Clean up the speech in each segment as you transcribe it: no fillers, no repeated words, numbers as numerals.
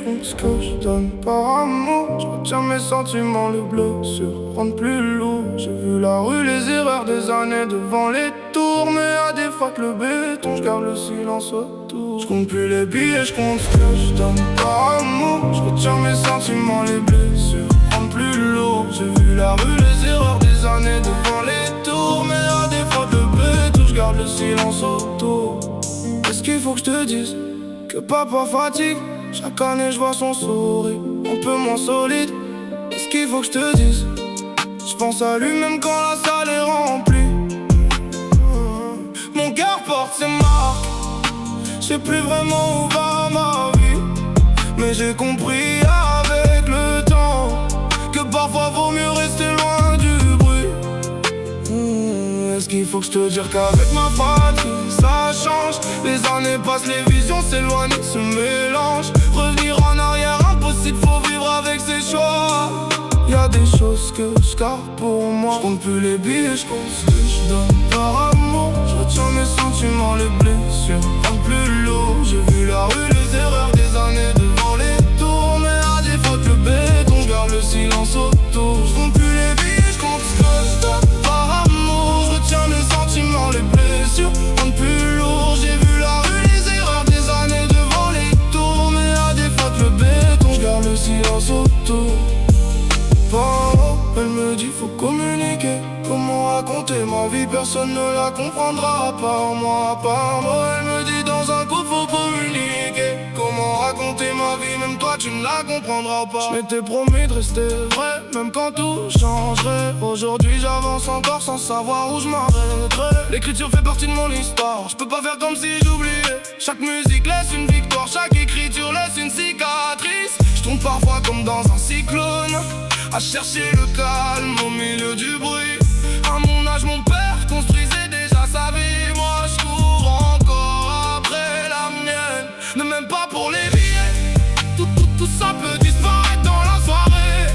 compte ce que je donne par amour. Je retiens mes sentiments, les blessures rendent plus lourd. J'ai vu la rue, les erreurs des années devant les tours. Mais à des fois que le béton, je garde le silence autour. Je compte plus les billets, je compte ce que je donne par amour. Je retiens mes sentiments, les blessures rendent plus lourd. J'ai vu la rue, les erreurs des années devant les tours. Mais à des fois que le béton, je garde le silence autour. Est-ce qu'il faut que je te dise que papa fatigue? Chaque année je vois son sourire un peu moins solide. Est-ce qu'il faut que je te dise? Je pense à lui même quand la salle est remplie. Mon cœur porte ses marques. Je sais plus vraiment où va ma vie, mais j'ai compris avec le temps que parfois vaut mieux rester loin du bruit. Est-ce qu'il faut que je te dise qu'avec ma fatigue ça change? Les années passent, les visions s'éloignent, se mélangent. Revenir en arrière impossible, faut vivre avec ses choix. Y'a des choses que je garde pour moi. Je compte plus les billets, je compte ce que je donne par amour. Je retiens mes sentiments, les blessures rendent plus lourd. J'ai vu la rue, les erreurs des années devant les tours. Mais à défaut que le béton, je garde le silence autour. Je compte plus les billets, je compte ce que je donne par amour. Je retiens mes sentiments, les blessures rendent plus lourd. J'ai vu la rue, les erreurs des années devant les tours. Mais à défaut que le béton, je garde le silence autour. Elle me dit faut communiquer. Comment raconter ma vie, personne ne la comprendra à part moi, à part moi. Elle me dit dans un couple faut communiquer. Comment raconter ma vie, même toi tu ne la comprendras pas. Je m'étais promis de rester vrai, même quand tout changerait. Aujourd'hui j'avance encore sans savoir où je m'arrêterai. L'écriture fait partie de mon histoire, je peux pas faire comme si j'oubliais. Chaque musique laisse une victoire, chaque écriture laisse une cicatrice. Je tombe parfois comme dans un cyclone, à chercher le calme au milieu du bruit. À mon âge mon père construisait déjà sa vie. Moi je cours encore après la mienne. Ne même pas pour les billets. Tout ça peut disparaître dans la soirée.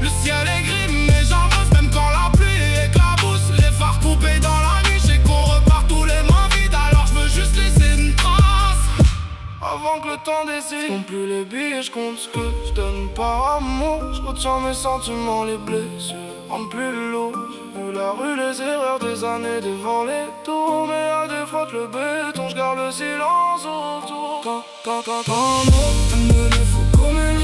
Le ciel est gris mais j'avance même quand la pluie éclabousse. Les phares coupés dans la nuit, je sais qu'on repart tous les mains vides. Alors je veux juste laisser une trace avant que le temps décide. Je compte plus les billets, je compte ce que je donne par amour. Je retiens mes sentiments, les blessures rendent plus lourd. J'ai vu la rue, les erreurs des années devant les tours. Mais à des fois que le béton, je garde le silence autour. Quand elle me dit faut communiquer.